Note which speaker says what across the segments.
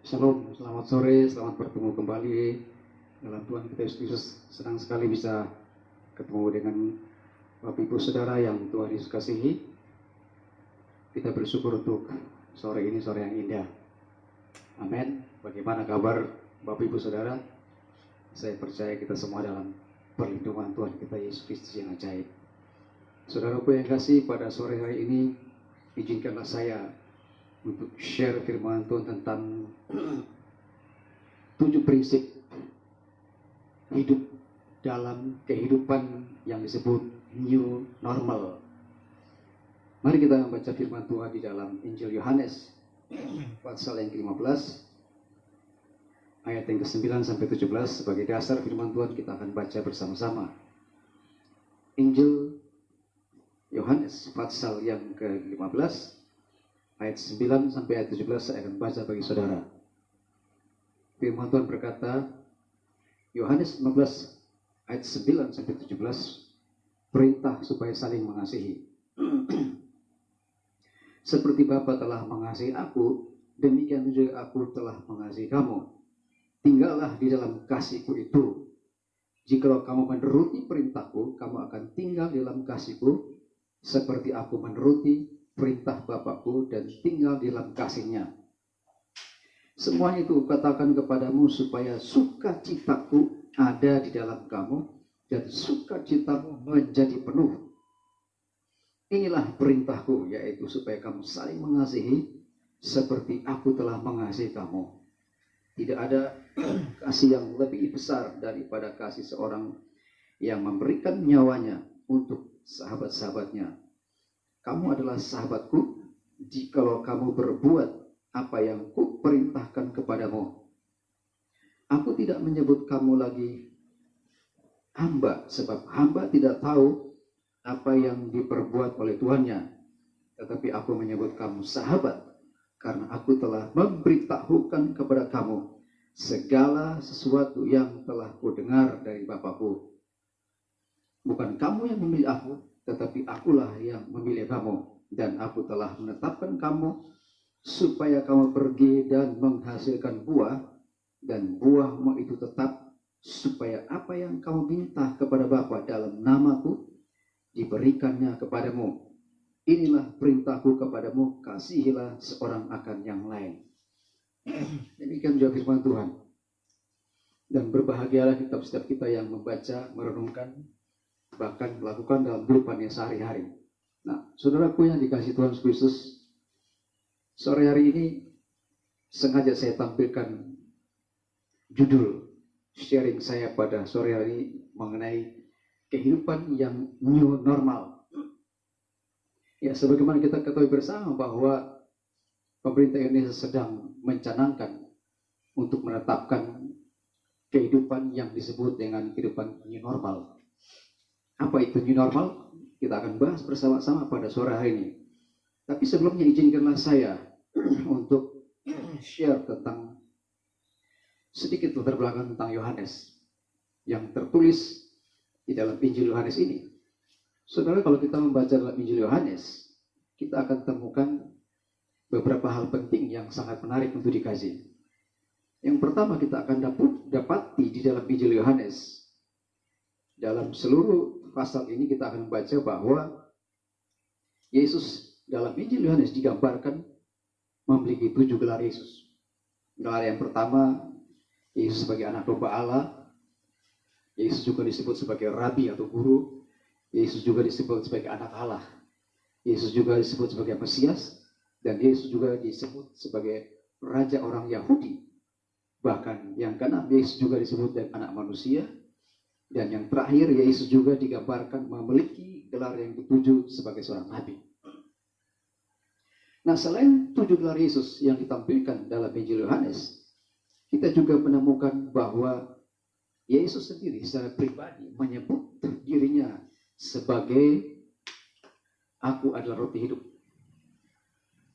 Speaker 1: Shalom, selamat sore, selamat bertemu kembali dalam Tuhan kita Yesus Kristus. Senang sekali bisa ketemu dengan Bapak Ibu Saudara yang Tuhan Yesus kasihi. Kita bersyukur untuk sore ini, sore yang indah. Amin. Bagaimana kabar Bapak Ibu Saudara? Saya percaya kita semua dalam perlindungan Tuhan kita Yesus Kristus yang ajaib. Saudaraku yang kasih, pada sore hari ini izinkanlah saya untuk share firman Tuhan tentang 7 prinsip hidup dalam kehidupan yang disebut new normal. Mari kita membaca firman Tuhan di dalam Injil Yohanes pasal yang ke-15 ayat yang ke-9 sampai 17. Sebagai dasar firman Tuhan kita akan baca bersama-sama. Injil Yohanes pasal yang ke-15 ayat 9 sampai ayat 17 saya akan baca bagi saudara. Firman Tuhan berkata, Yohanes 15 ayat 9 sampai 17, perintah supaya saling mengasihi. Seperti Bapa telah mengasihi aku, demikian juga aku telah mengasihi kamu. Tinggallah di dalam kasihku itu. Jikalau kamu menuruti perintahku, kamu akan tinggal di dalam kasihku, seperti aku menuruti perintah Bapakku dan tinggal di dalam kasihnya. Semuanya itu katakan kepadamu supaya sukacitaku ada di dalam kamu dan sukacitamu menjadi penuh. Inilah perintahku, yaitu supaya kamu saling mengasihi seperti aku telah mengasihi kamu. Tidak ada kasih yang lebih besar daripada kasih seorang yang memberikan nyawanya untuk sahabat-sahabatnya. Kamu adalah sahabatku jikalau kamu berbuat apa yang kuperintahkan kepadamu. Aku tidak menyebut kamu lagi hamba, sebab hamba tidak tahu apa yang diperbuat oleh tuannya. Tetapi aku menyebut kamu sahabat, karena aku telah memberitahukan kepada kamu segala sesuatu yang telah kudengar dari Bapakku. Bukan kamu yang memilih aku, tetapi akulah yang memilih kamu, dan aku telah menetapkan kamu supaya kamu pergi dan menghasilkan buah, dan buahmu itu tetap, supaya apa yang kamu minta kepada Bapa dalam namaku diberikannya kepadamu. Inilah perintahku kepadamu, kasihilah seorang akan yang lain. Demikian juga firman Tuhan. Dan berbahagialah setiap kita yang membaca, merenungkan, bahkan melakukan dalam kehidupannya sehari-hari. Nah, saudaraku yang dikasihi Tuhan Yesus Kristus, sore hari ini sengaja saya tampilkan judul sharing saya pada sore hari ini mengenai kehidupan yang new normal. Ya, sebagaimana kita ketahui bersama bahwa pemerintah Indonesia sedang mencanangkan untuk menetapkan kehidupan yang disebut dengan kehidupan new normal. Apa itu new normal? Kita akan bahas bersama-sama pada sore hari ini. Tapi sebelumnya izinkanlah saya untuk share tentang sedikit latar belakang tentang Yohanes yang tertulis di dalam Injil Yohanes ini. Saudara, kalau kita membaca dalam Injil Yohanes, kita akan temukan beberapa hal penting yang sangat menarik untuk dikaji. Yang pertama kita akan dapati di dalam Injil Yohanes. Dalam seluruh pasal ini kita akan membaca bahwa Yesus dalam Injil Yohanes digambarkan memiliki 7 gelar Yesus. Gelar yang pertama, Yesus sebagai anak domba Allah. Yesus juga disebut sebagai Rabi atau Guru. Yesus juga disebut sebagai anak Allah. Yesus juga disebut sebagai Mesias. Dan Yesus juga disebut sebagai Raja orang Yahudi. Bahkan yang keenam, Yesus juga disebut sebagai anak manusia. Dan yang terakhir, Yesus juga digambarkan memiliki gelar yang ketujuh sebagai seorang nabi. Nah, selain 7 gelar Yesus yang ditampilkan dalam Injil Yohanes, kita juga menemukan bahwa Yesus sendiri secara pribadi menyebut dirinya sebagai aku adalah roti hidup.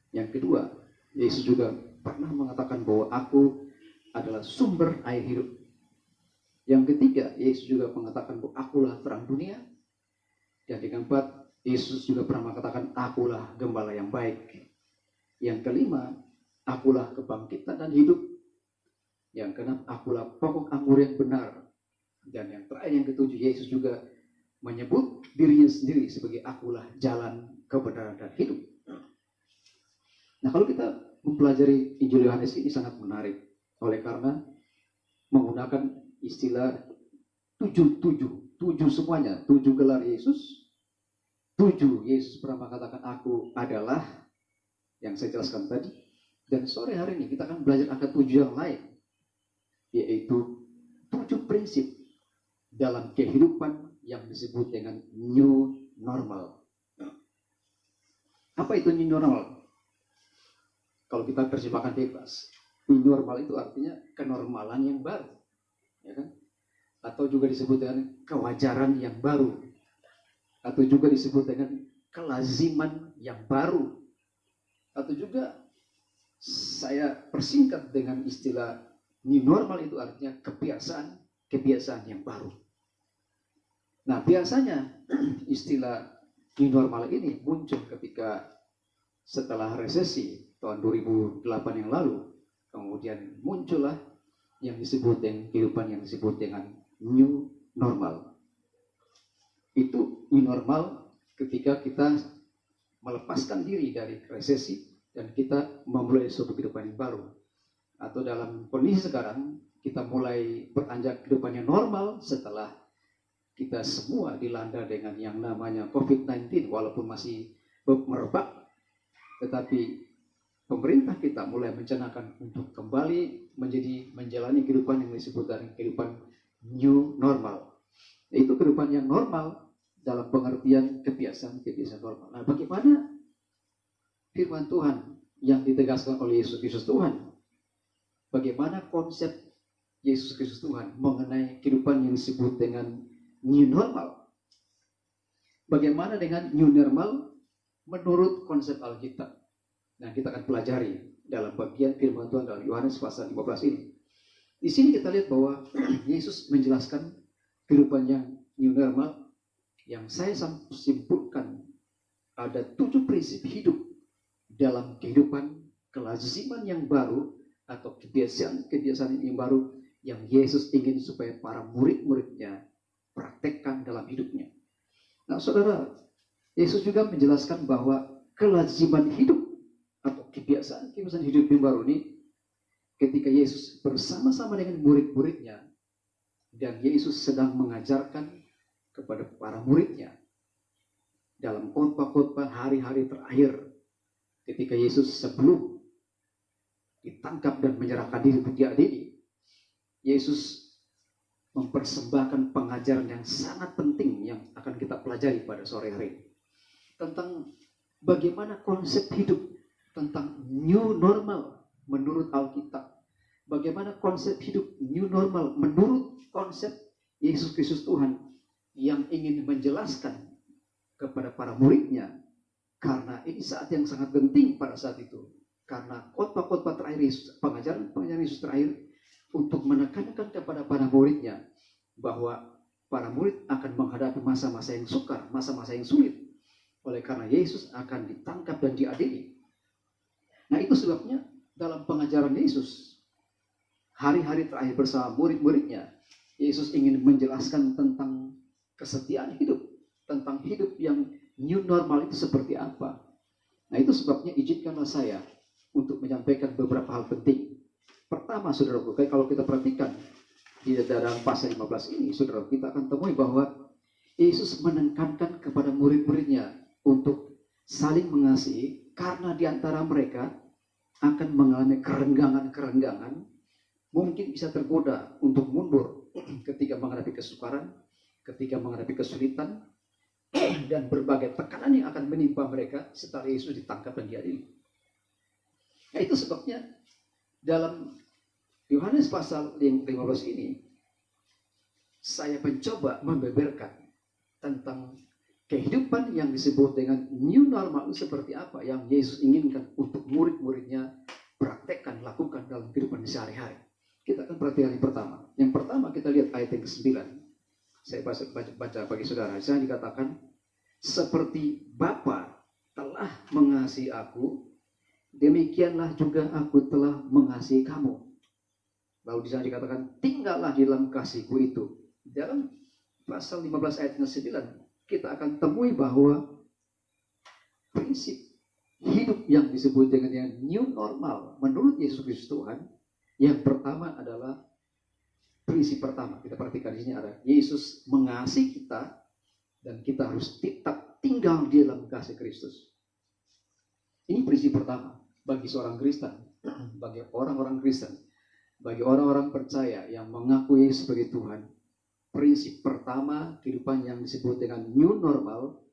Speaker 1: Yang kedua, Yesus juga pernah mengatakan bahwa aku adalah sumber air hidup. Yang ketiga, Yesus juga mengatakan bahwa akulah terang dunia. Dan yang keempat, Yesus juga pernah mengatakan akulah gembala yang baik. Yang kelima, akulah kebangkitan dan hidup. Yang keenam, akulah pokok anggur yang benar. Dan yang terakhir, yang ketujuh, Yesus juga menyebut dirinya sendiri sebagai akulah jalan, kebenaran, dan hidup. Nah, kalau kita mempelajari Injil Yohanes ini sangat menarik. Oleh karena menggunakan istilah tujuh semuanya. 7 gelar Yesus. 7 Yesus pernah mengatakan aku adalah, yang saya jelaskan tadi. Dan sore hari ini kita akan belajar akan 7 yang lain, yaitu 7 prinsip dalam kehidupan yang disebut dengan new normal. Apa itu new normal? Kalau kita terjemahkan bebas, new normal itu artinya kenormalan yang baru, ya kan? Atau juga disebut dengan kewajaran yang baru, atau juga disebut dengan kelaziman yang baru, atau juga saya persingkat dengan istilah new normal itu artinya kebiasaan yang baru. Nah, biasanya istilah new normal ini muncul ketika setelah resesi tahun 2008 yang lalu, kemudian muncullah yang disebut dengan kehidupan yang disebut dengan new normal. Itu new normal ketika kita melepaskan diri dari resesi dan kita memulai suatu kehidupan yang baru. Atau dalam kondisi sekarang, kita mulai beranjak kehidupan yang normal setelah kita semua dilanda dengan yang namanya COVID-19, walaupun masih merebak, tetapi pemerintah kita mulai mencanangkan untuk kembali menjalani kehidupan yang disebut dari kehidupan new normal. Itu kehidupan yang normal dalam pengertian kebiasaan normal. Nah, bagaimana firman Tuhan yang ditegaskan oleh Yesus Kristus Tuhan? Bagaimana konsep Yesus Kristus Tuhan mengenai kehidupan yang disebut dengan new normal? Bagaimana dengan new normal menurut konsep Alkitab? Nah, kita akan pelajari dalam bagian firman Tuhan dalam Yohanes pasal 15 ini. Di sini kita lihat bahwa Yesus menjelaskan kehidupan yang new normal yang saya simpulkan ada 7 prinsip hidup dalam kehidupan kelaziman yang baru atau kebiasaan yang baru yang Yesus ingin supaya para murid-muridnya praktekkan dalam hidupnya. Nah, saudara, Yesus juga menjelaskan bahwa kelaziman hidup atau kebiasaan hidup yang baru ini ketika Yesus bersama-sama dengan murid-muridnya dan Yesus sedang mengajarkan kepada para muridnya dalam khotbah-khotbah hari-hari terakhir ketika Yesus sebelum ditangkap dan menyerahkan diri untuk diadili, Yesus mempersembahkan pengajaran yang sangat penting yang akan kita pelajari pada sore hari ini tentang bagaimana konsep hidup, tentang new normal menurut Alkitab, bagaimana konsep hidup new normal menurut konsep Yesus Kristus Tuhan yang ingin menjelaskan kepada para muridnya, karena ini saat yang sangat penting pada saat itu, karena khotbah-khotbah terakhir Yesus, pengajaran Yesus terakhir untuk menekankan kepada para muridnya bahwa para murid akan menghadapi masa-masa yang sukar, masa-masa yang sulit, oleh karena Yesus akan ditangkap dan diadili. Nah, itu sebabnya dalam pengajaran Yesus hari-hari terakhir bersama murid-muridnya, Yesus ingin menjelaskan tentang kesetiaan hidup, tentang hidup yang new normal itu seperti apa. Nah, itu sebabnya izinkanlah saya untuk menyampaikan beberapa hal penting. Pertama, saudaraku, kalau kita perhatikan di dalam pasal 15 ini, saudara, kita akan temui bahwa Yesus menekankan kepada murid-muridnya untuk saling mengasihi karena di antara mereka akan mengalami kerenggangan-kerenggangan, mungkin bisa tergoda untuk mundur ketika menghadapi kesukaran, ketika menghadapi kesulitan, dan berbagai tekanan yang akan menimpa mereka setelah Yesus ditangkap dan diadili. Nah, itu sebabnya dalam Yohanes pasal 15 ini saya mencoba membeberkan tentang kehidupan yang disebut dengan new normal itu seperti apa yang Yesus inginkan untuk murid-muridnya praktekkan, lakukan dalam kehidupan sehari-hari. Kita akan perhatikan yang pertama. Yang pertama kita lihat ayat yang ke-9. Saya baca bagi saudara. Saya dikatakan, seperti Bapa telah mengasihi aku, demikianlah juga aku telah mengasihi kamu. Lalu di sana dikatakan, tinggallah di dalam kasihku itu. Dalam pasal 15 ayat 9, kita akan temui bahwa prinsip hidup yang disebut dengan yang new normal menurut Yesus Kristus Tuhan, yang pertama adalah prinsip pertama. Kita perhatikan di sini ada Yesus mengasihi kita dan kita harus tetap tinggal di dalam kasih Kristus. Ini prinsip pertama bagi seorang Kristen, bagi orang-orang Kristen, bagi orang-orang percaya yang mengaku Yesus sebagai Tuhan. Prinsip pertama kehidupan yang disebut dengan new normal,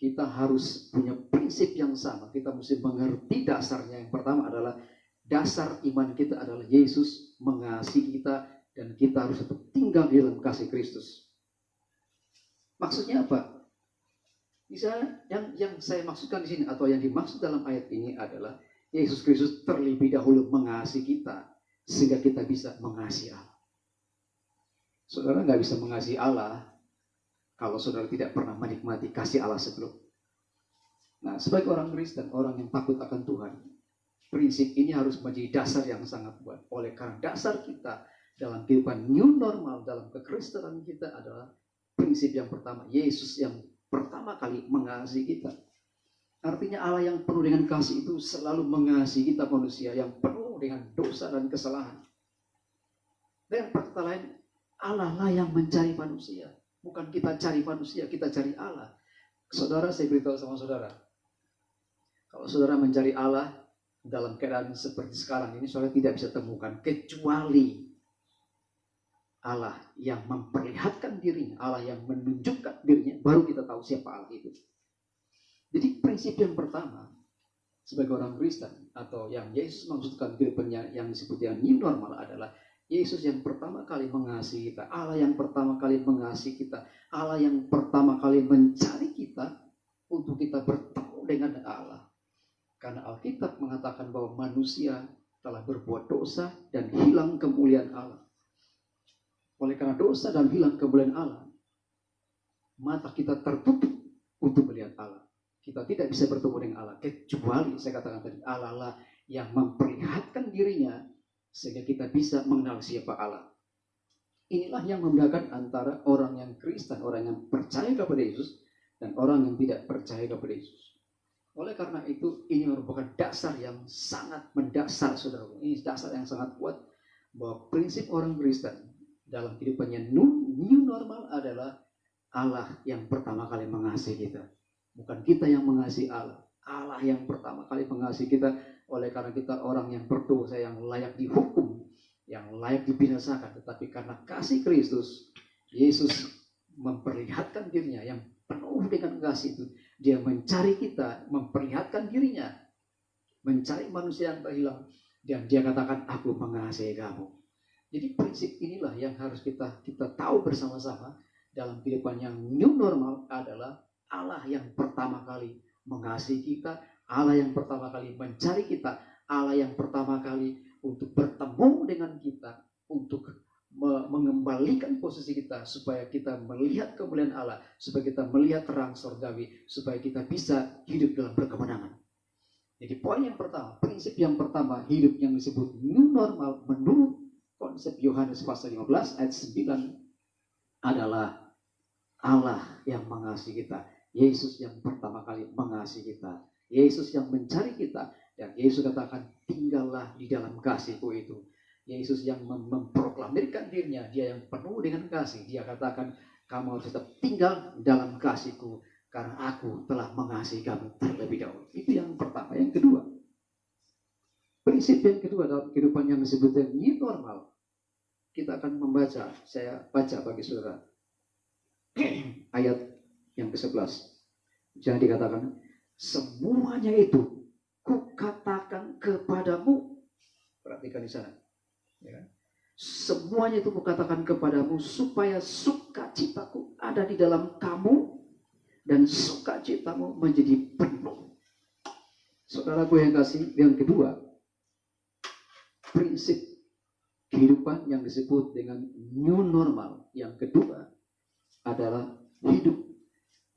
Speaker 1: kita harus punya prinsip yang sama. Kita mesti mengerti dasarnya. Yang pertama adalah dasar iman kita adalah Yesus mengasihi kita dan kita harus tetap tinggal di dalam kasih Kristus. Maksudnya apa? Misalnya yang saya maksudkan di sini atau yang dimaksud dalam ayat ini adalah Yesus Kristus terlebih dahulu mengasihi kita sehingga kita bisa mengasihi Allah. Saudara nggak bisa mengasihi Allah kalau saudara tidak pernah menikmati kasih Allah sebelum. Nah, sebagai orang Kristen, orang yang takut akan Tuhan, prinsip ini harus menjadi dasar yang sangat kuat. Oleh karena dasar kita dalam kehidupan new normal, dalam kekristenan kita adalah prinsip yang pertama, Yesus yang pertama kali mengasihi kita. Artinya Allah yang penuh dengan kasih itu selalu mengasihi kita manusia yang penuh dengan dosa dan kesalahan. Dengan kata lain, Allah lah yang mencari manusia. Bukan kita cari manusia, kita cari Allah. Saudara, saya beritahu sama saudara. Kalau saudara mencari Allah dalam keadaan seperti sekarang ini, saudara tidak bisa temukan kecuali Allah yang memperlihatkan dirinya, Allah yang menunjukkan dirinya, baru kita tahu siapa Allah itu. Jadi prinsip yang pertama sebagai orang Kristen atau yang Yesus maksudkan kehidupannya yang disebut yang new normal adalah Yesus yang pertama kali mengasihi kita, Allah yang pertama kali mengasihi kita, Allah yang pertama kali mencari kita untuk kita bertemu dengan Allah. Karena Alkitab mengatakan bahwa manusia telah berbuat dosa dan hilang kemuliaan Allah. Oleh karena dosa dan hilang kemuliaan Allah, mata kita tertutup untuk melihat Allah. Kita tidak bisa bertemu dengan Allah kecuali saya katakan tadi Allah lah yang memperlihatkan dirinya sehingga kita bisa mengenal siapa Allah. Inilah yang membedakan antara orang yang Kristen, orang yang percaya kepada Yesus dan orang yang tidak percaya kepada Yesus. Oleh karena itu ini merupakan dasar yang sangat mendasar, saudara. Ini dasar yang sangat kuat bahwa prinsip orang Kristen dalam kehidupannya new normal adalah Allah yang pertama kali mengasihi kita. Bukan kita yang mengasihi Allah. Allah yang pertama kali mengasihi kita. Oleh karena kita orang yang berdosa, yang layak dihukum, yang layak dibinasakan. Tetapi karena kasih Kristus, Yesus memperlihatkan dirinya yang penuh dengan kasih itu. Dia mencari kita, memperlihatkan dirinya. Mencari manusia yang terhilang. Dan dia katakan, aku mengasihi kamu. Jadi prinsip inilah yang harus kita tahu bersama-sama dalam kehidupan yang new normal adalah Allah yang pertama kali mengasihi kita, Allah yang pertama kali mencari kita, Allah yang pertama kali untuk bertemu dengan kita, untuk mengembalikan posisi kita supaya kita melihat kemuliaan Allah, supaya kita melihat terang surgawi, supaya kita bisa hidup dalam berkemenangan. Jadi poin yang pertama, prinsip yang pertama, hidup yang disebut new normal menurut konsep Yohanes pasal 15 ayat 9 adalah Allah yang mengasihi kita, Yesus yang pertama kali mengasihi kita, Yesus yang mencari kita, dan Yesus katakan tinggallah di dalam kasihku itu. Yesus yang memproklamirkan dirinya, dia yang penuh dengan kasih, dia katakan kamu harus tetap tinggal dalam kasihku karena aku telah mengasihi kamu terlebih dahulu. Itu yang pertama. Yang kedua, prinsip yang kedua dalam kehidupan yang disebut new normal, kita akan membaca, saya baca bagi saudara ayat yang ke-11. Jangan dikatakan semuanya itu kukatakan kepadamu. Perhatikan di sana. Ya. Semuanya itu kukatakan kepadamu supaya sukacitaku ada di dalam kamu dan sukacitamu menjadi penuh. Saudaraku yang kasih, yang kedua, prinsip kehidupan yang disebut dengan new normal yang kedua adalah hidup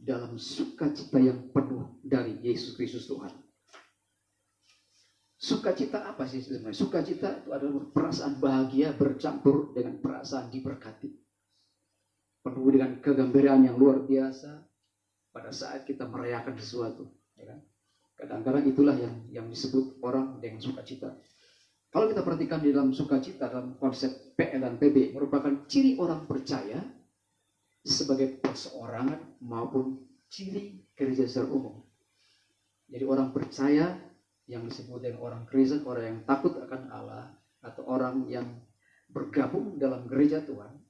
Speaker 1: dalam sukacita yang penuh dari Yesus Kristus Tuhan. Sukacita apa sih sebenarnya? Sukacita itu adalah perasaan bahagia bercampur dengan perasaan diberkati. Penuh dengan kegembiraan yang luar biasa pada saat kita merayakan sesuatu. Ya kan? Kadang-kadang itulah yang disebut orang dengan sukacita. Kalau kita perhatikan di dalam sukacita, dalam konsep PL dan PB, merupakan ciri orang percaya sebagai perseorangan maupun ciri gereja secara umum. Jadi orang percaya yang disebut dengan orang Kristen, orang yang takut akan Allah, atau orang yang bergabung dalam gereja Tuhan,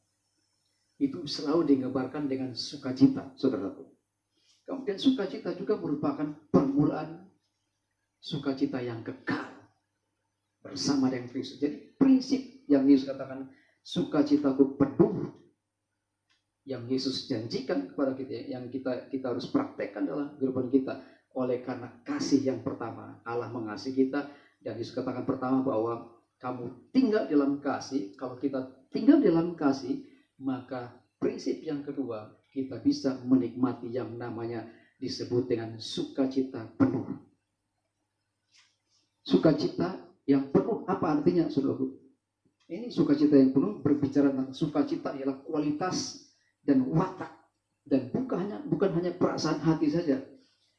Speaker 1: itu selalu digambarkan dengan sukacita, saudaraku. Kemudian sukacita juga merupakan permulaan sukacita yang kekal bersama dengan Kristus. Jadi prinsip yang Yesus katakan, sukacitaku penuh, yang Yesus janjikan kepada kita, yang kita harus praktekkan dalam kehidupan kita. Oleh karena kasih yang pertama, Allah mengasihi kita, dan Yesus katakan pertama bahwa kamu tinggal dalam kasih. Kalau kita tinggal dalam kasih, maka prinsip yang kedua, kita bisa menikmati yang namanya disebut dengan sukacita penuh. Sukacita yang penuh apa artinya, saudaraku? Ini sukacita yang penuh berbicara tentang sukacita ialah kualitas dan watak, dan bukan hanya perasaan hati saja,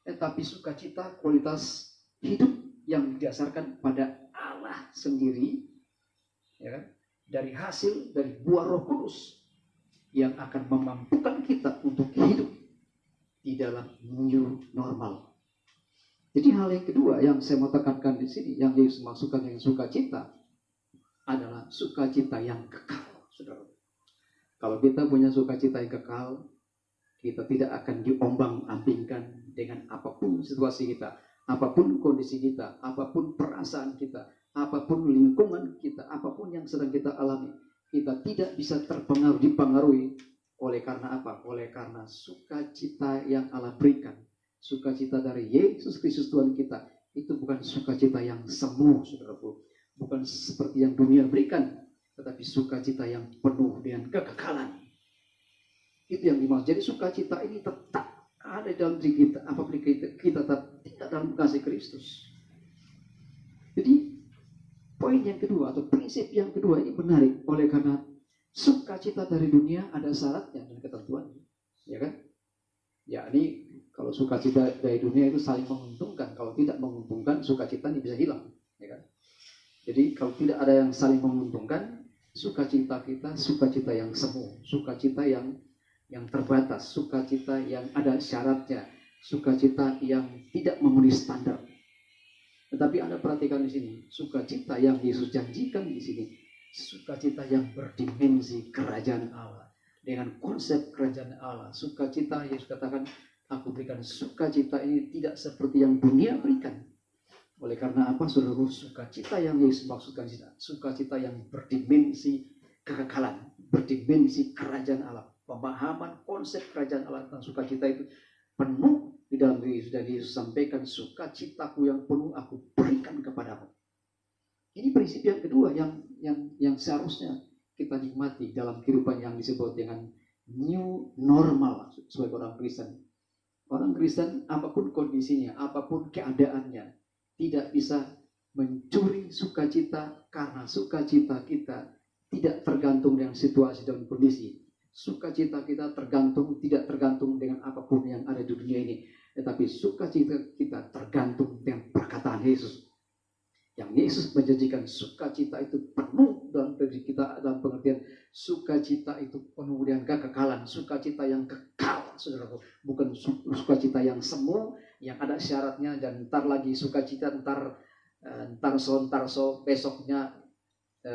Speaker 1: tetapi sukacita kualitas hidup yang didasarkan pada Allah sendiri, ya kan? Dari hasil dari buah Roh Kudus yang akan memampukan kita untuk hidup di dalam new normal. Jadi hal yang kedua yang saya mau tekankan di sini, yang Yesus maksudkan dengan sukacita, adalah sukacita yang kekal, saudara. Kalau kita punya sukacita yang kekal, kita tidak akan diombang-ambingkan dengan apapun situasi kita, apapun kondisi kita, apapun perasaan kita, apapun lingkungan kita, apapun yang sedang kita alami. Kita tidak bisa dipengaruhi oleh karena apa? Oleh karena sukacita yang Allah berikan. Sukacita dari Yesus Kristus Tuhan kita. Itu bukan sukacita yang semu, saudaraku. Bukan seperti yang dunia berikan, tetapi sukacita yang penuh dengan kekekalan. Itu yang dimaksud. Jadi sukacita ini tetap ada dalam diri kita apabila kita tetap tidak dalam kasih Kristus. Jadi poin yang kedua atau prinsip yang kedua ini menarik, oleh karena sukacita dari dunia ada syaratnya dan ketentuannya, ya kan? Ya, ini kalau sukacita dari dunia itu saling menguntungkan. Kalau tidak menguntungkan, sukacita ini bisa hilang, ya kan? Jadi kalau tidak ada yang saling menguntungkan, sukacita kita sukacita yang semu, sukacita yang terbatas, sukacita yang ada syaratnya, sukacita yang tidak memenuhi standar. Tetapi Anda perhatikan di sini, sukacita yang Yesus janjikan di sini, sukacita yang berdimensi kerajaan Allah, dengan konsep kerajaan Allah. Sukacita Yesus katakan, aku berikan sukacita ini tidak seperti yang dunia berikan. Oleh karena apa, saudara? Sukacita yang Yesus maksudkan, sukacita yang berdimensi kekekalan, berdimensi kerajaan Allah. Pemahaman konsep kerajaan Allah tentang sukacita itu penuh di dalam diri Yesus, dan Yesus sampaikan, sukacitaku yang penuh aku berikan kepadamu. Ini prinsip yang kedua yang seharusnya kita nikmati dalam kehidupan yang disebut dengan new normal sebagai orang Kristen. Orang Kristen apapun kondisinya, apapun keadaannya, tidak bisa mencuri sukacita, karena sukacita kita tidak tergantung dengan situasi dan kondisi. Sukacita kita tidak tergantung dengan apapun yang ada di dunia ini, tetapi sukacita kita tergantung dengan perkataan Yesus. Yang Yesus menjanjikan sukacita itu penuh dalam diri kita, dalam pengertian sukacita itu penuh dengan kekekalan, sukacita yang kekal, saudaraku. Bukan sukacita yang semu, yang ada syaratnya, dan ntar lagi sukacita, ntar so, besoknya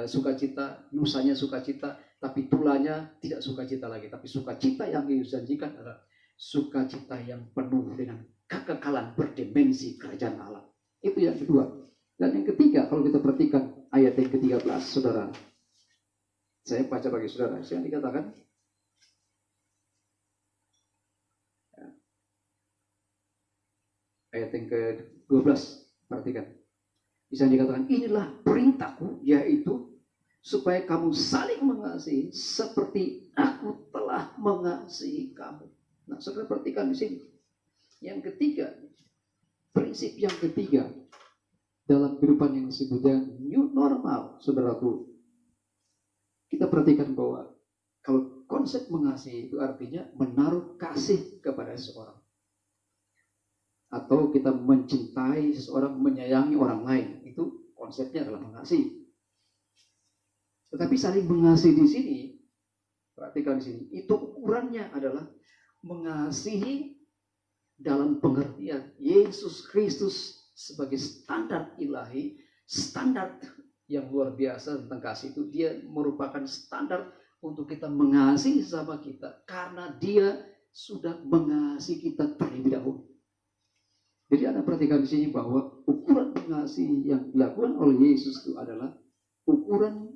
Speaker 1: sukacita, lusanya sukacita, tapi tulanya tidak sukacita lagi. Tapi sukacita yang Yesus janjikan adalah sukacita yang penuh dengan kekekalan berdimensi kerajaan Allah. Itu yang kedua. Dan yang ketiga, kalau kita perhatikan ayat yang ke-13, saudara, saya baca bagi saudara, yang dikatakan, ayat yang ke-12, perhatikan. Bisa dikatakan, inilah perintahku, yaitu supaya kamu saling mengasihi seperti aku telah mengasihi kamu. Nah, saudara perhatikan di sini. Yang ketiga, prinsip yang ketiga dalam kehidupan yang disebutnya new normal, saudaraku, kita perhatikan bahwa kalau konsep mengasihi itu artinya menaruh kasih kepada seseorang. Atau kita mencintai seseorang, menyayangi orang lain. Itu konsepnya adalah mengasihi. Tetapi saling mengasihi di sini, perhatikan di sini, itu ukurannya adalah mengasihi dalam pengertian Yesus Kristus sebagai standar ilahi, standar yang luar biasa tentang kasih itu. Dia merupakan standar untuk kita mengasihi sesama kita karena dia sudah mengasihi kita terlebih dahulu. Jadi Anda perhatikan di sini bahwa ukuran mengasihi yang dilakukan oleh Yesus itu adalah ukuran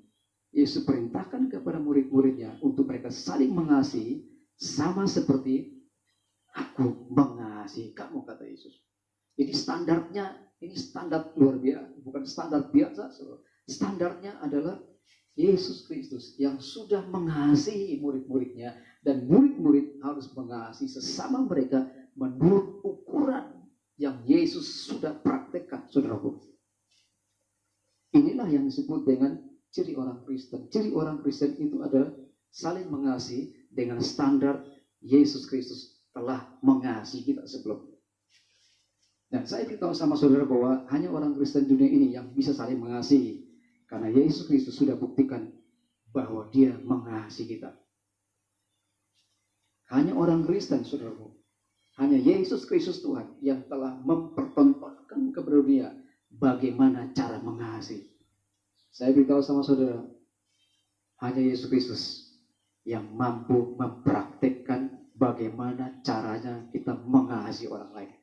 Speaker 1: Yesus perintahkan kepada murid-muridnya untuk mereka saling mengasihi sama seperti aku mengasihi kamu, kata Yesus. Jadi standarnya, ini standar luar biasa, bukan standar biasa. Standarnya adalah Yesus Kristus yang sudah mengasihi murid-muridnya, dan murid-murid harus mengasihi sesama mereka menurut ukuran yang Yesus sudah praktekkan, saudaraku. Inilah yang disebut dengan ciri orang Kristen. Ciri orang Kristen itu adalah saling mengasihi dengan standar Yesus Kristus telah mengasihi kita sebelumnya. Dan saya beritahu sama saudara bahwa hanya orang Kristen dunia ini yang bisa saling mengasihi. Karena Yesus Kristus sudah buktikan bahwa dia mengasihi kita. Hanya orang Kristen, saudaraku. Hanya Yesus Kristus Tuhan yang telah mempertontonkan kepada dunia bagaimana cara mengasihi. Saya beritahu sama saudara, hanya Yesus Kristus yang mampu mempraktekkan bagaimana caranya kita mengasihi orang lain.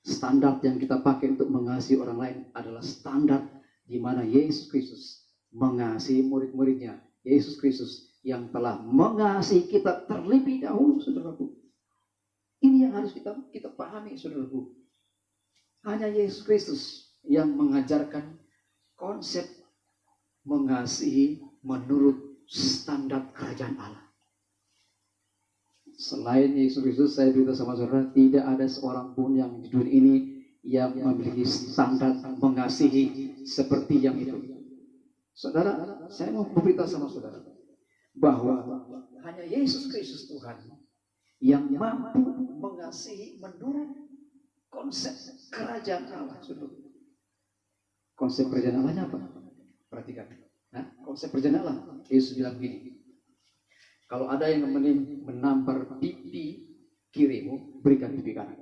Speaker 1: Standar yang kita pakai untuk mengasihi orang lain adalah standar di mana Yesus Kristus mengasihi murid-muridnya. Yesus Kristus yang telah mengasihi kita terlebih dahulu, saudaraku. Ini yang harus kita pahami, saudaraku. Hanya Yesus Kristus yang mengajarkan konsep mengasihi menurut standar kerajaan Allah. Selain Yesus Kristus, saya beritahu sama saudara, tidak ada seorang pun yang di dunia ini yang memiliki standar mengasihi seperti yang itu. Saudara, saya mau beritahu sama saudara bahwa hanya Yesus Kristus Tuhan yang mampu mengasihi menurut konsep kerajaan Allah. Konsep kerajaan Allahnya apa? Perhatikan. Konsep kerajaan Allah. Yesus bilang begini, kalau ada yang menampar pipi kirimu, berikan pipi kanan.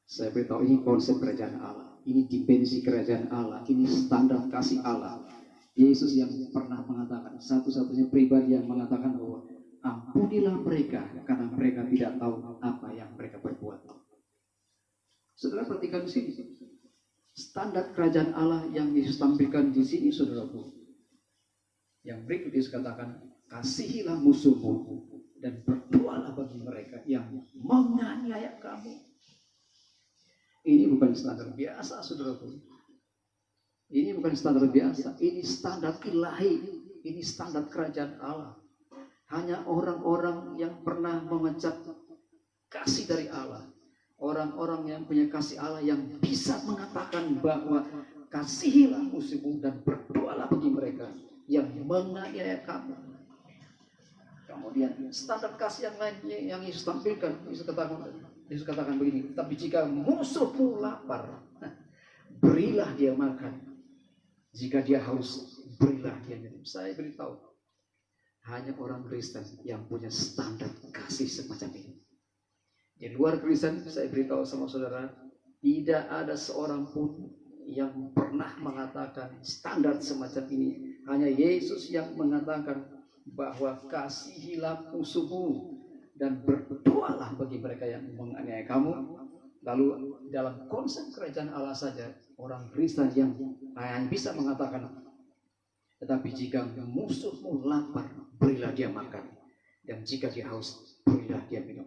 Speaker 1: Saya beritahu ini konsep kerajaan Allah. Ini dimensi kerajaan Allah. Ini standar kasih Allah. Yesus yang pernah mengatakan, satu-satunya pribadi yang mengatakan bahwa ampunilah mereka karena mereka tidak tahu apa yang mereka perbuat. Saudara perhatikan di sini. Standar kerajaan Allah yang Yesus tampilkan di sini, saudaraku. Yang berikut Yesus katakan, kasihilah musuhmu dan berdoalah bagi mereka yang menganiaya kamu. Ini bukan standar biasa, saudaraku. Ini bukan standar biasa. Ini standar ilahi. Ini standar kerajaan Allah. Hanya orang-orang yang pernah mengecap kasih dari Allah. Orang-orang yang punya kasih Allah yang bisa mengatakan bahwa kasihilah musuhmu dan berdoalah bagi mereka yang menganiaya kamu. Kemudian standar kasih yang lain yang Yesus tampilkan, Yesus katakan begini, tapi jika musuhmu lapar, berilah dia makan. Jika dia haus, berilah dia minum. Saya beritahu, hanya orang Kristen yang punya standar kasih semacam ini. Di luar Kristen, saya beritahu sama saudara, tidak ada seorang pun yang pernah mengatakan standar semacam ini. Hanya Yesus yang mengatakan bahwa kasihilah musuhmu dan berdoalah bagi mereka yang menganiaya kamu. Lalu dalam konsep kerajaan Allah saja, orang Kristen yang hanya bisa mengatakan, tetapi jika musuhmu lapar, berilah dia makan. Dan jika dia haus, berilah dia minum.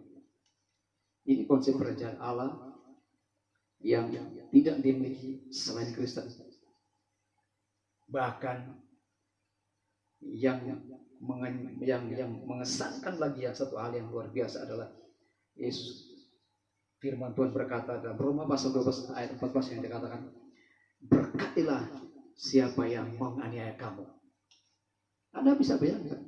Speaker 1: Ini konsep kerajaan Allah yang tidak dimiliki selain Kristen. Bahkan yang mengesankan lagi yang satu hal yang luar biasa adalah Yesus Firman Tuhan berkata dalam Roma pasal 12 ayat 14 yang dikatakan, berkatilah siapa yang menganiaya kamu. Anda bisa bayangkan?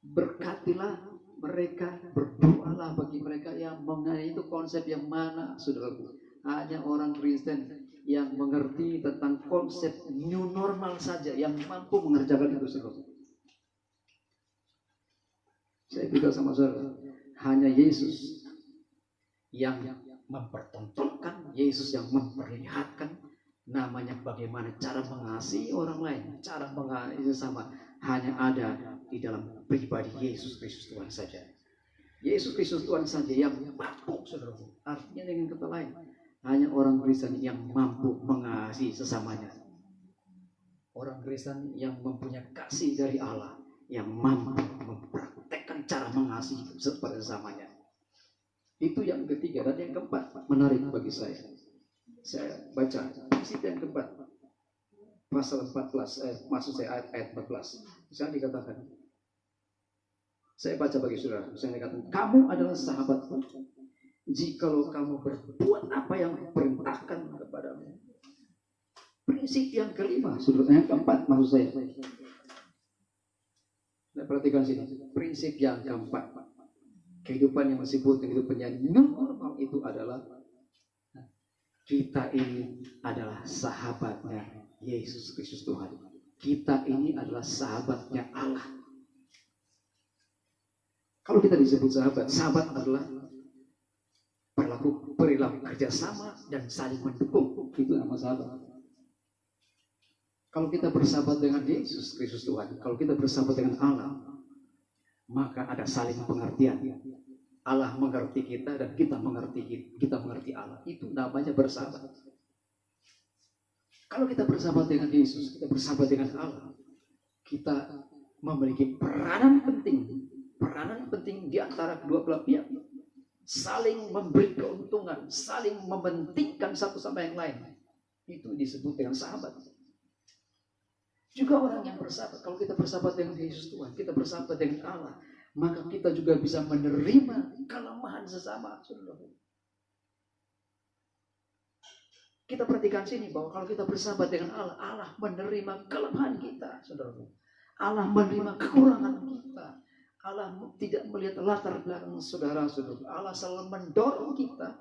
Speaker 1: Berkatilah mereka, berdoalah bagi mereka yang menganiaya. Itu konsep yang mana, saudaraku? Hanya orang Kristen yang mengerti tentang konsep new normal saja yang mampu mengerjakan itu, saudara. Saya bilang sama saudara, hanya Yesus yang mempertontonkan, Yesus yang memperlihatkan namanya bagaimana cara mengasihi orang lain, cara mengasihi sesama, hanya ada di dalam pribadi Yesus Kristus Tuhan saja. Yesus Kristus Tuhan saja yang mampu, saudara. Artinya dengan kata lain, hanya orang Kristen yang mampu mengasihi sesamanya. Orang Kristen yang mempunyai kasih dari Allah, yang mampu mempraktekkan cara mengasihi kepada sesamanya. Itu yang ketiga. Dan yang keempat, menarik bagi saya. Saya baca prinsip yang keempat, pasal 14, maksud saya ayat 14. Misalnya dikatakan, saya baca bagi saudara, misalnya dikatakan, kamu adalah sahabatku jikalau kamu berbuat apa yang perintahkan kepadamu. Prinsip yang kelima, saudara, yang keempat maksud saya. Nah, perhatikan sini, prinsip yang keempat. Kehidupan yang disebut kehidupan yang normal itu adalah kita ini adalah sahabatnya Yesus Kristus Tuhan. Kita ini adalah sahabatnya Allah. Kalau kita disebut sahabat, sahabat adalah perilaku kerjasama dan saling mendukung. Itu nama sahabat. Kalau kita bersahabat dengan Yesus Kristus Tuhan, kalau kita bersahabat dengan Allah, maka ada saling pengertian. Allah mengerti kita dan kita mengerti Allah. Itu namanya bersahabat. Kalau kita bersahabat dengan Yesus, kita bersahabat dengan Allah, kita memiliki peranan penting di antara kedua belah pihak. Saling memberi keuntungan, saling mementingkan satu sama yang lain. Itu disebut dengan sahabat. Juga orang yang bersahabat, kalau kita bersahabat dengan Yesus Tuhan, kita bersahabat dengan Allah, maka kita juga bisa menerima kelemahan sesama, saudara. Kita perhatikan sini bahwa kalau kita bersahabat dengan Allah, Allah menerima kelemahan kita, saudara. Allah menerima kekurangan kita. Allah tidak melihat latar belakang saudara-saudara. Allah selalu mendorong kita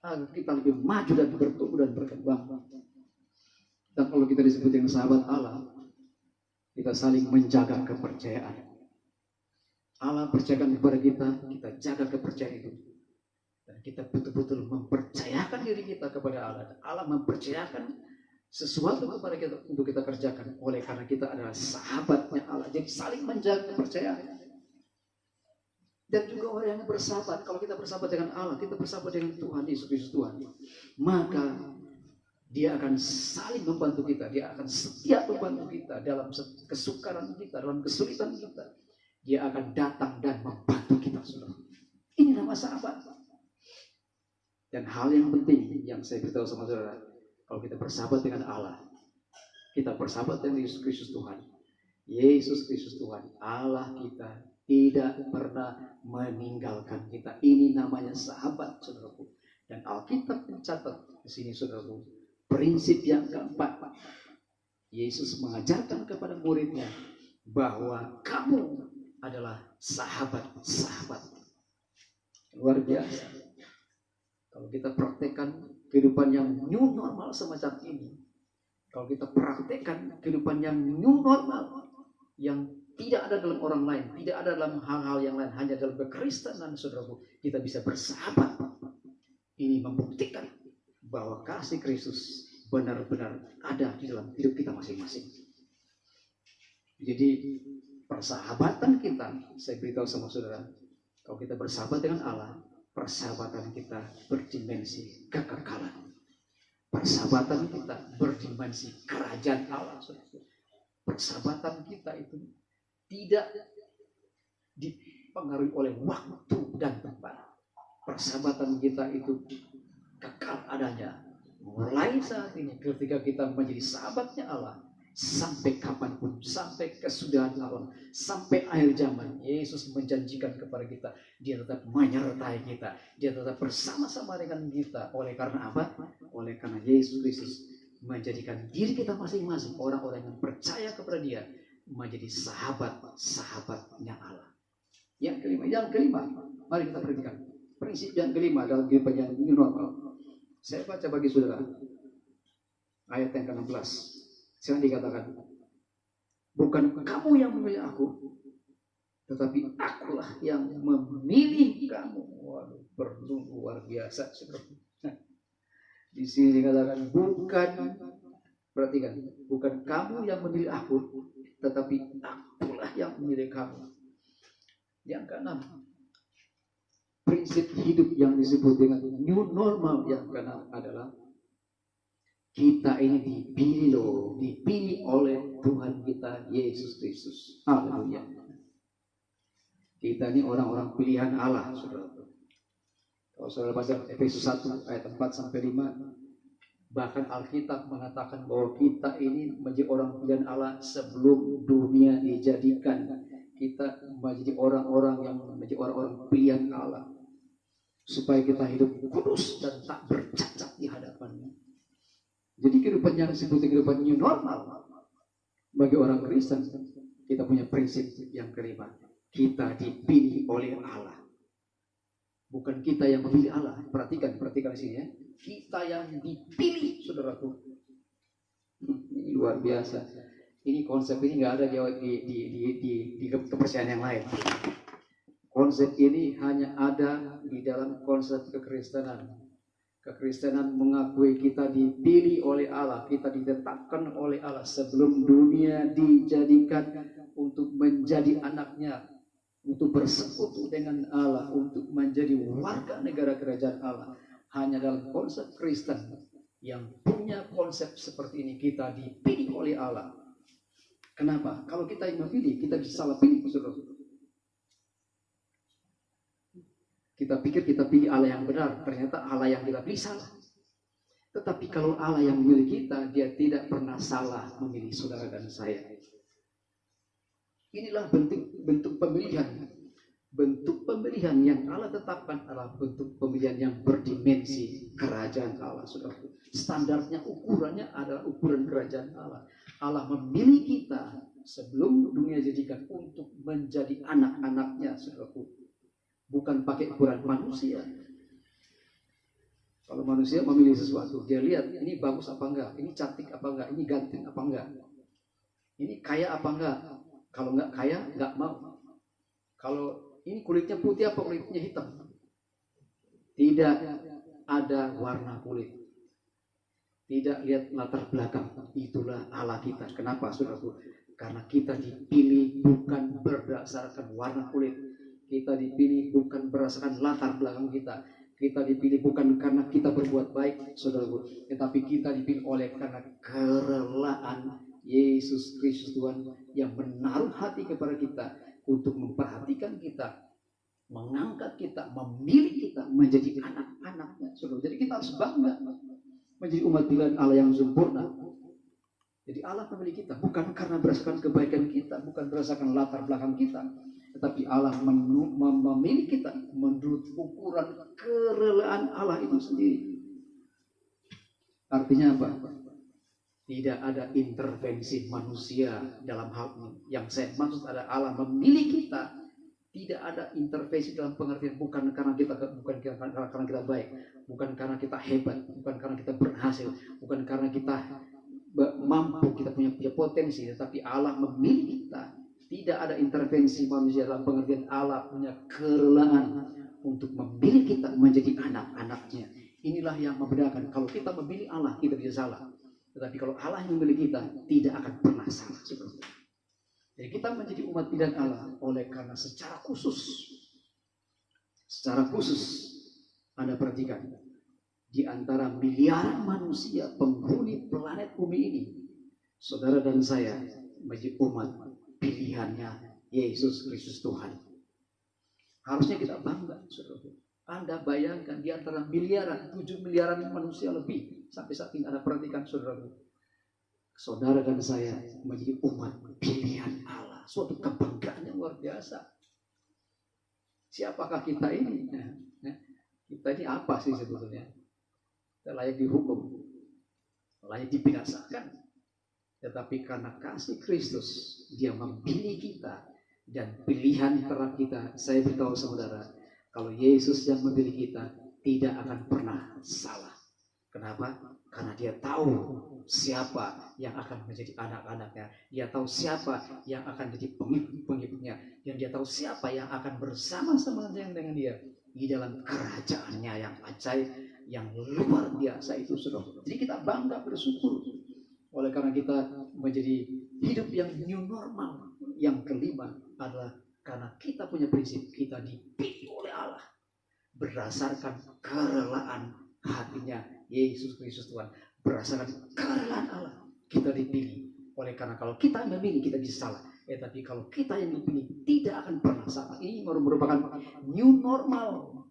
Speaker 1: agar kita lebih maju dan bertumbuh dan berkembang. Dan kalau kita disebut dengan sahabat Allah, kita saling menjaga kepercayaan. Allah percayakan kepada kita, kita jaga kepercayaan itu. Dan kita betul-betul mempercayakan diri kita kepada Allah. Allah mempercayakan sesuatu kepada kita untuk kita kerjakan. Oleh karena kita adalah sahabatnya Allah. Jadi saling menjaga kepercayaan. Dan juga orang yang bersahabat. Kalau kita bersahabat dengan Allah, kita bersahabat dengan Tuhan, Yesus Kristus Tuhan, maka Dia akan saling membantu kita. Dia akan setia membantu kita dalam kesukaran kita, dalam kesulitan kita. Dia akan datang dan membantu kita, saudara. Ini nama sahabat. Dan hal yang penting yang saya beritahu sama saudara, kalau kita bersahabat dengan Allah, kita bersahabat dengan Yesus Kristus Tuhan. Yesus Kristus Tuhan, Allah kita tidak pernah meninggalkan kita. Ini namanya sahabat, saudaraku. Dan Alkitab mencatat di sini, saudaraku, prinsip yang keempat. Yesus mengajarkan kepada muridnya bahwa kamu adalah sahabat-sahabat. Luar biasa. Kalau kita praktekkan kehidupan yang new normal semacam ini, kalau kita praktekkan kehidupan yang new normal, yang tidak ada dalam orang lain, tidak ada dalam hal-hal yang lain, hanya dalam kekristenan, saudaraku, kita bisa bersahabat. Ini membuktikan bahwa kasih Kristus benar-benar ada di dalam hidup kita masing-masing. Jadi persahabatan kita, saya beritahu sama saudara, kalau kita bersahabat dengan Allah, persahabatan kita berdimensi kekekalan. Persahabatan kita berdimensi kerajaan Allah. Persahabatan kita itu tidak dipengaruhi oleh waktu dan tempat. Persahabatan kita itu kekal adanya. Mulai saat ini ketika kita menjadi sahabatnya Allah, Sampai kapanpun, sampai kesudahan alam, sampai akhir zaman, Yesus menjanjikan kepada kita, dia tetap menyertai kita, dia tetap bersama-sama dengan kita. Oleh karena apa? Oleh karena Yesus Kristus menjadikan diri kita masing-masing, orang-orang yang percaya kepada dia, menjadi sahabat-sahabatnya Allah. Yang kelima, mari kita perhatikan prinsip yang kelima dalam kehidupan yang new normal. Saya baca bagi saudara ayat yang ke-16. Jangan dikatakan, bukan kamu yang memilih aku, tetapi akulah yang memilih kamu. Waduh, perlu luar biasa. Di sini dikatakan, perhatikan, bukan kamu yang memilih aku, tetapi akulah yang memilih kamu. Yang keenam, prinsip hidup yang disebut dengan new normal yang keenam adalah kita ini dipilih oleh Tuhan kita Yesus Kristus. Haleluya. Kita ini orang-orang pilihan Allah, saudara. Kalau saudara baca Efesus 1 ayat 4 sampai 5, bahkan Alkitab mengatakan bahwa kita ini menjadi orang pilihan Allah sebelum dunia dijadikan. Kita menjadi orang-orang yang menjadi orang-orang pilihan Allah, supaya kita hidup kudus dan tak bercacat di hadapannya. Jadi kehidupan yang disebut kehidupan new normal bagi orang Kristen, kita punya prinsip yang kelima. Kita dipilih oleh Allah. Bukan kita yang memilih Allah. Perhatikan di sini ya. Kita yang dipilih, saudaraku. Ini luar biasa. Ini konsep ini nggak ada di kepercayaan yang lain. Konsep ini hanya ada di dalam konsep kekristenan. Kekristenan mengakui kita dipilih oleh Allah, kita ditetapkan oleh Allah sebelum dunia dijadikan untuk menjadi anaknya, untuk bersekutu dengan Allah, untuk menjadi warga negara kerajaan Allah. Hanya dalam konsep Kristen yang punya konsep seperti ini, kita dipilih oleh Allah. Kenapa? Kalau kita yang memilih, kita bisa salah pilih, saudara. Kita pikir kita pilih Allah yang benar, ternyata Allah yang kita pilih salah. Tetapi kalau Allah yang memilih kita, dia tidak pernah salah memilih saudara dan saya. Inilah bentuk pemilihan. Bentuk pemilihan yang Allah tetapkan adalah bentuk pemilihan yang berdimensi kerajaan Allah, saudara. Standarnya, ukurannya adalah ukuran kerajaan Allah. Allah memilih kita sebelum dunia jadikan untuk menjadi anak-anaknya, saudaraku. Bukan pakai ukuran manusia. Kalau manusia memilih sesuatu, dia lihat ini bagus apa enggak, ini cantik apa enggak, ini ganteng apa enggak, ini kaya apa enggak. Kalau enggak kaya, enggak mau. Kalau ini kulitnya putih apa kulitnya hitam, tidak ada warna kulit, tidak lihat latar belakang. Itulah Allah kita. Kenapa, saudaraku? Karena kita dipilih bukan berdasarkan warna kulit. Kita dipilih bukan berdasarkan latar belakang kita. Kita dipilih bukan karena kita berbuat baik, saudaraku, tetapi kita dipilih oleh karena kerelaan Yesus Kristus Tuhan yang menaruh hati kepada kita untuk memperhatikan kita, mengangkat kita, memilih kita menjadi anak-anaknya, saudara. Jadi kita harus bangga menjadi umat pilihan Allah yang sempurna. Jadi Allah memilih kita bukan karena berdasarkan kebaikan kita, bukan berdasarkan latar belakang kita, tetapi Allah memilih kita menurut ukuran kerelaan Allah itu sendiri. Artinya apa? Tidak ada intervensi manusia dalam hal ini. Yang saya maksud adalah Allah memilih kita. Tidak ada intervensi dalam pengertian bukan karena kita baik, bukan karena kita hebat, bukan karena kita berhasil, bukan karena kita mampu, kita punya potensi, tetapi Allah memilih kita. Tidak ada intervensi manusia dalam pengertian Allah punya kerelaan untuk memilih kita menjadi anak-anaknya. Inilah yang membedakan. Kalau kita memilih Allah, kita bisa salah. Tetapi kalau Allah yang memilih kita, tidak akan pernah salah. Jadi kita menjadi umat pilihan Allah oleh karena secara khusus, Anda perhatikan, di antara miliaran manusia penghuni planet bumi ini, saudara dan saya menjadi umat pilihannya Yesus Kristus Tuhan. Harusnya kita bangga, saudara. Anda bayangkan di antara miliaran, 7 miliaran manusia lebih sampai saat ini Anda perhatikan, saudara. saudara dan saya menjadi umat pilihan Allah. Suatu kebanggaan yang luar biasa. Siapakah kita ini? Kita ini apa sih sebetulnya? Kita layak dihukum, layak dibinasakan. Tetapi karena kasih Kristus, Dia memilih kita. Dan pilihan terhadap kita, saya beritahu saudara, kalau Yesus yang memilih kita, tidak akan pernah salah. Kenapa? Karena Dia tahu siapa yang akan menjadi anak-anaknya. Dia tahu siapa yang akan menjadi pengikut-pengikutnya. Dan Dia tahu siapa yang akan bersama-sama dengan Dia di dalam kerajaannya yang ajaib, yang luar biasa itu, saudara. Jadi kita bangga, bersyukur. Oleh karena kita menjadi hidup yang new normal. Yang kelima adalah karena kita punya prinsip, kita dipilih oleh Allah berdasarkan kerelaan hatinya Yesus Kristus Tuhan. Berdasarkan kerelaan Allah kita dipilih. Oleh karena kalau kita memilih, kita bisa salah. Tapi kalau kita yang dipilih, tidak akan pernah salah. Ini merupakan new normal,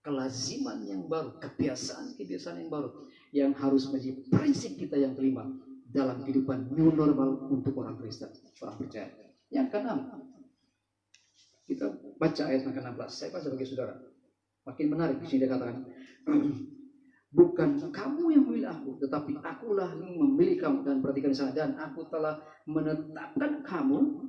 Speaker 1: kelaziman yang baru, kebiasaan yang baru, yang harus menjadi prinsip kita yang kelima dalam kehidupan new normal untuk orang Kristen, orang percaya. Yang keenam, kita baca ayat yang ke-16. Saya baca bagi saudara. Makin menarik di sini dia katakan, bukan kamu yang memilih aku, tetapi akulah yang memilih kamu. Dan perhatikan di sana, dan aku telah menetapkan kamu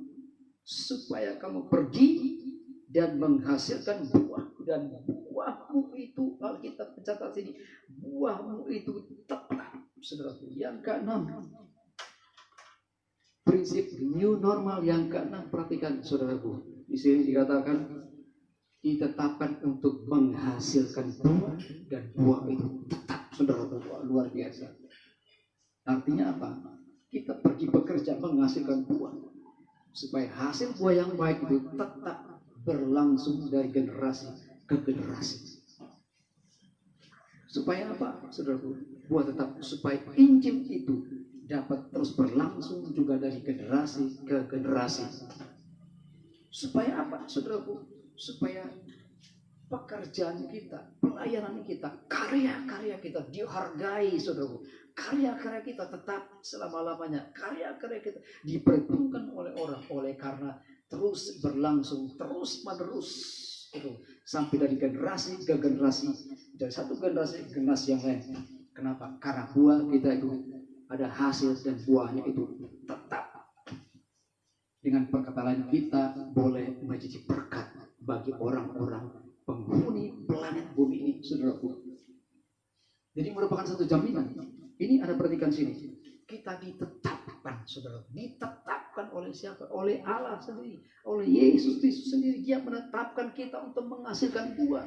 Speaker 1: supaya kamu pergi dan menghasilkan buah. Dan buahmu itu, Alkitab mencatat sini, buahmu itu tetap, saudara. Yang keenam, prinsip new normal yang keenam, perhatikan saudaraku. Di sini dikatakan ditetapkan untuk menghasilkan buah, dan buah itu tetap, saudaraku, luar biasa. Artinya apa? Kita pergi bekerja menghasilkan buah, supaya hasil buah yang baik itu tetap berlangsung dari generasi ke generasi. Supaya apa, saudaraku? Buah tetap, supaya Injil itu dapat terus berlangsung juga dari generasi ke generasi. Supaya apa, saudaraku? Supaya pekerjaan kita, pelayanan kita, karya-karya kita dihargai, saudaraku. Karya-karya kita tetap selama-lamanya. Karya-karya kita diperhitungkan oleh orang, oleh karena terus berlangsung, terus menerus, sampai dari generasi ke generasi, dari satu generasi ke generasi yang lain. Kenapa? Karena buah kita itu ada hasil, dan buahnya itu tetap. Dengan perkataan lain, kita boleh menjadi berkat bagi orang-orang penghuni planet bumi ini, saudaraku. Jadi merupakan satu jaminan. Ini ada, perhatikan sini. Kita ditetapkan, saudara. Ditetapkan oleh siapa? Oleh Allah sendiri. Oleh Yesus Kristus sendiri. Dia menetapkan kita untuk menghasilkan buah.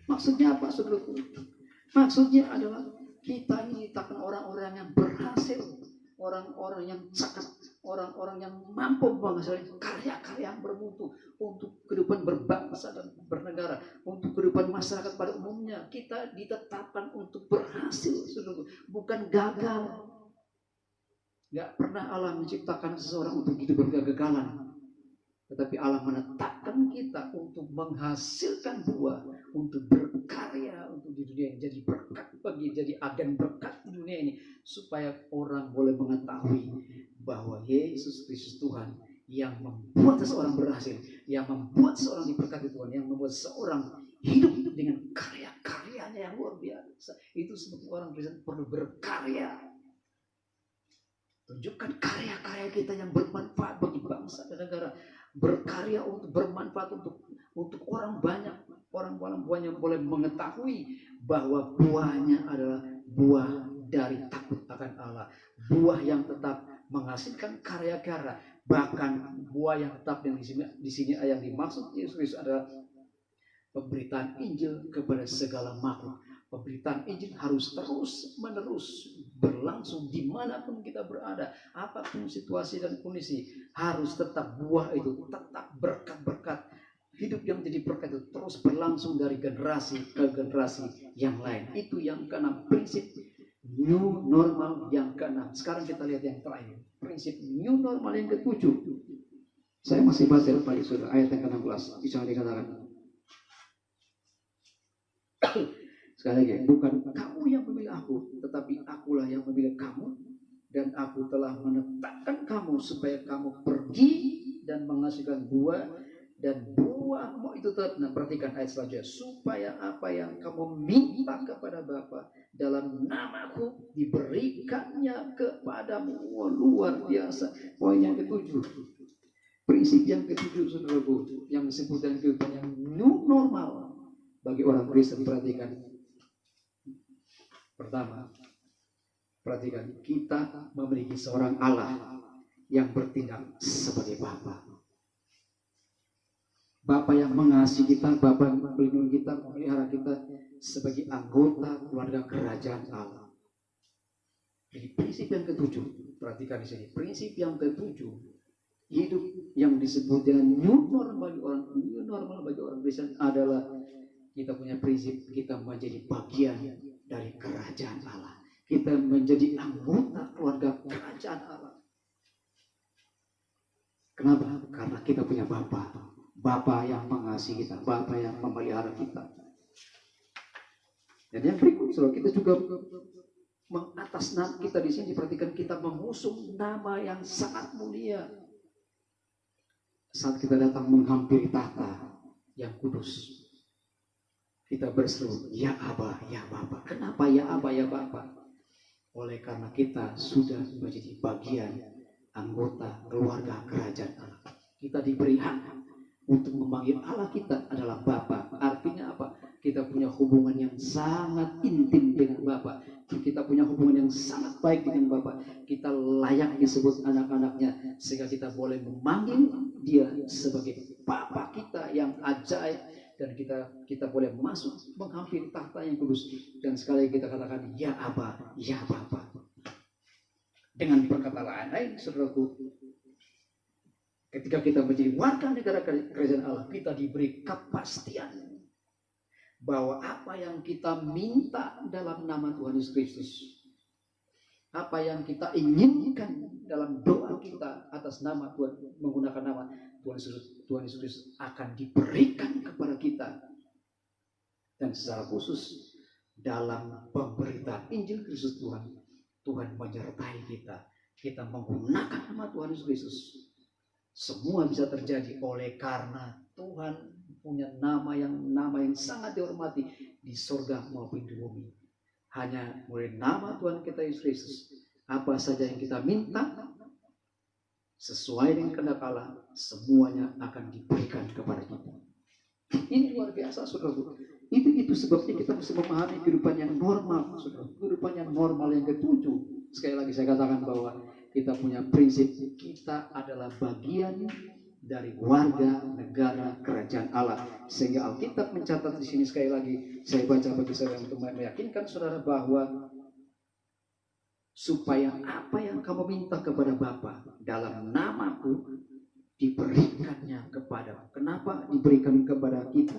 Speaker 1: Maksudnya apa, saudaraku? Maksudnya adalah kita ini ditetapkan orang-orang yang berhasil. Orang-orang yang cakap. Orang-orang yang mampu menghasilkan karya-karya yang bermutu untuk kehidupan berbangsa dan bernegara, untuk kehidupan masyarakat pada umumnya. Kita ditetapkan untuk berhasil, saudara, bukan gagal. Gak pernah Allah menciptakan seseorang untuk hidup berkegagalan, tetapi Allah menetapkan kita untuk menghasilkan buah, untuk berkarya, untuk di dunia ini jadi berkat, bagi jadi agen berkat di dunia ini, supaya orang boleh mengetahui bahwa Yesus Kristus Tuhan yang membuat seseorang berhasil, yang membuat seseorang diberkati Tuhan, yang membuat seseorang hidup dengan karya-karyanya yang luar biasa. Itu sebabnya orang Kristen perlu berkarya. Tunjukkan karya-karya kita yang bermanfaat bagi bangsa dan negara. Berkarya untuk bermanfaat untuk orang banyak. Orang-orang banyak boleh mengetahui bahwa buahnya adalah buah dari takut akan Allah. Buah yang tetap menghasilkan karya-karya, bahkan buah yang tetap yang di sini yang dimaksud Yesus adalah pemberitaan Injil kepada segala makhluk. Pemberitaan Injil harus terus menerus berlangsung dimanapun kita berada, apapun situasi dan kondisi, harus tetap buah itu tetap berkat-berkat. Hidup yang menjadi berkat itu terus berlangsung dari generasi ke generasi yang lain. Itu yang keenam, prinsip new normal yang keenam. Sekarang kita lihat yang terakhir, prinsip new normal yang ketujuh. Saya masih baca Pak Saudara, ayat yang ke-16. Di sana dikatakan, sekali lagi, bukan kamu yang memilih aku, tetapi akulah yang memilih kamu. dan aku telah menetapkan kamu supaya kamu pergi dan menghasilkan buah, dan buahmu itu tetap. Nah, perhatikan ayat selanjutnya, supaya apa yang kamu minta kepada Bapa dalam namaku diberikannya kepadamu. Wah, luar biasa. Poin yang ketujuh, prinsip yang ketujuh, saudaraku, yang disebut dengan kehidupan yang new normal bagi orang Kristen. Perhatikan, pertama, perhatikan, kita memiliki seorang Allah yang bertindak sebagai Bapa. Bapa yang mengasihi kita, Bapa yang melindungi kita, memelihara kita sebagai anggota keluarga kerajaan Allah. Jadi prinsip yang ketujuh, perhatikan di sini, prinsip yang ketujuh, hidup yang disebut dengan new normal bagi orang Kristen adalah kita punya prinsip, kita menjadi bagian dari kerajaan Allah. Kita menjadi anggota keluarga kerajaan Allah. Kenapa? Karena kita punya Bapa. Bapa yang mengasihi kita, Bapa yang memelihara kita. Dan yang berikut, saudara, kita juga mengatas nama kita di sini, perhatikan, kita mengusung nama yang sangat mulia. Saat kita datang menghampiri tahta yang kudus, kita berseru, ya Aba, ya Bapa. Kenapa ya Aba, ya Bapa? Oleh karena kita sudah menjadi bagian anggota keluarga kerajaan Allah. Kita diberi hak untuk memanggil Allah kita adalah Bapa. Artinya apa? Kita punya hubungan yang sangat intim dengan Bapa. Kita punya hubungan yang sangat baik dengan Bapa. Kita layak disebut anak-anaknya, sehingga kita boleh memanggil Dia sebagai Bapa kita yang ajaib, dan kita boleh masuk menghampiri tahta yang kudus, dan sekali kita katakan ya Aba, ya Bapa. Dengan perkataan lain, saudaraku, ketika kita menjadi warga negara kerajaan Allah, kita diberi kepastian bahwa apa yang kita minta dalam nama Tuhan Yesus Kristus, apa yang kita inginkan dalam doa kita atas nama Tuhan, menggunakan nama Tuhan Yesus Kristus, akan diberikan kepada kita. Dan secara khusus dalam pemberitaan Injil Kristus Tuhan menyertai kita. Kita menggunakan nama Tuhan Yesus Kristus, semua bisa terjadi oleh karena Tuhan punya nama yang sangat dihormati di surga maupun di bumi. Hanya oleh nama Tuhan kita Yesus Kristus, apa saja yang kita minta sesuai dengan kehendak Allah, semuanya akan diberikan kepada kita. Ini luar biasa, saudara. Itu sebabnya kita mesti memahami kehidupan yang normal, saudara. Kehidupan yang normal yang ketujuh. Sekali lagi saya katakan bahwa kita punya prinsip, kita adalah bagian dari warga negara kerajaan Allah. Sehingga Alkitab mencatat di sini, sekali lagi saya baca bagi saudara untuk meyakinkan saudara bahwa supaya apa yang kamu minta kepada Bapa dalam namaku diberikannya kepada. Kenapa diberikan kepada kita?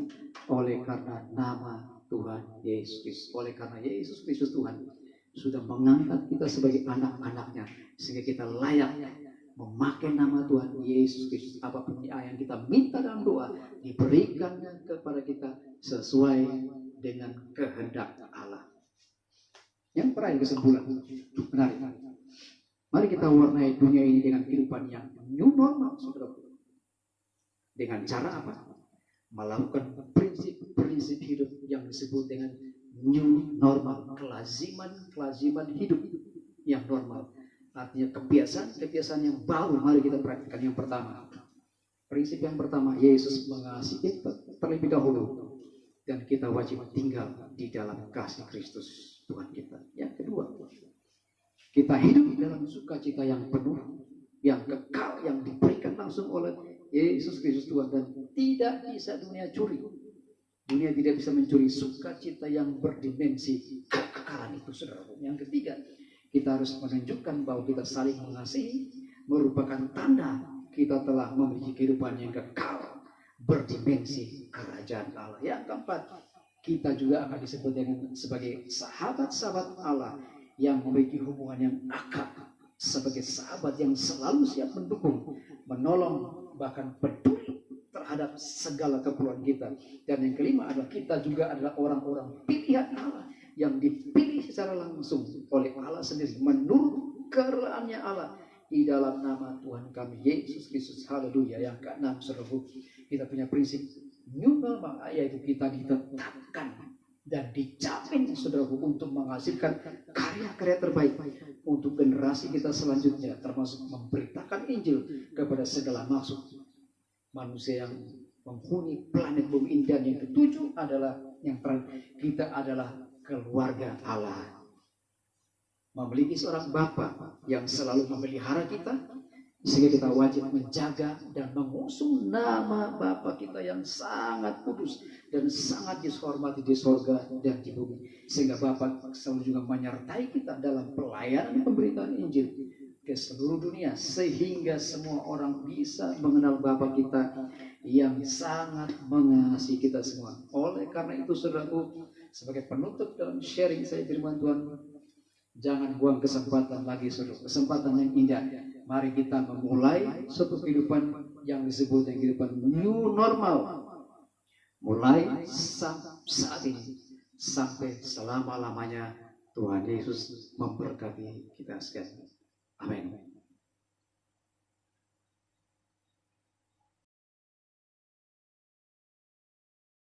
Speaker 1: Oleh karena nama Tuhan Yesus Kristus. Oleh karena Yesus Kristus Tuhan sudah mengangkat kita sebagai anak-anaknya, sehingga kita layak memakai nama Tuhan Yesus Kristus. Apapun yang kita minta dalam doa diberikannya kepada kita sesuai dengan kehendak Allah. Yang terakhir, kesimpulan menarik. Mari kita warnai dunia ini dengan kehidupan yang new normal, saudara. Dengan cara apa? Melakukan prinsip-prinsip hidup yang disebut dengan new normal, kelaziman hidup yang normal. Artinya kebiasaan yang baru. Mari kita praktikkan. Yang pertama, prinsip yang pertama, Yesus mengasihi kita terlebih dahulu, dan kita wajib tinggal di dalam kasih Kristus Tuhan kita. Yang kedua, kita hidup dalam sukacita yang penuh, yang kekal, yang diberikan langsung oleh Yesus Kristus Tuhan, dan tidak bisa dunia curi. Dunia tidak bisa mencuri sukacita yang berdimensi kekekalan itu, saudara. Yang ketiga, kita harus menunjukkan bahwa kita saling mengasihi, merupakan tanda kita telah memiliki kehidupan yang kekal, berdimensi kerajaan Allah. Yang keempat, kita juga akan disebut dengan sebagai sahabat-sahabat Allah yang memiliki hubungan yang akrab, sebagai sahabat yang selalu siap mendukung, menolong, bahkan peduli terhadap segala keperluan kita. Dan yang kelima adalah kita juga adalah orang-orang pilihan Allah yang dipilih secara langsung oleh Allah sendiri menurut kekeraannya Allah di dalam nama Tuhan kami Yesus Kristus. Haleluya. Yang keenam, saudaraku, kita punya prinsip new normal, yaitu kita ditetapkan dan dijamin, saudaraku, untuk menghasilkan karya-karya terbaik untuk generasi kita selanjutnya, termasuk memberitakan Injil kepada segala makhluk manusia yang menghuni planet bumi ini. Dan yang ketujuh adalah yang terakhir, kita adalah keluarga Allah, memiliki seorang Bapa yang selalu memelihara kita, sehingga kita wajib menjaga dan mengusung nama Bapa kita yang sangat kudus dan sangat dihormati di sorga dan di bumi, sehingga Bapa selalu juga menyertai kita dalam pelayanan pemberitaan Injil ke seluruh dunia, sehingga semua orang bisa mengenal Bapa kita yang sangat mengasihi kita semua. Oleh karena itu, saudaraku, sebagai penutup dalam sharing saya firman Tuhan, jangan buang kesempatan lagi, saudara, kesempatan yang indah. Mari kita memulai suatu kehidupan yang disebut dengan kehidupan new normal, mulai saat ini sampai selama-lamanya. Tuhan Yesus memberkati kita sekalian. Amin.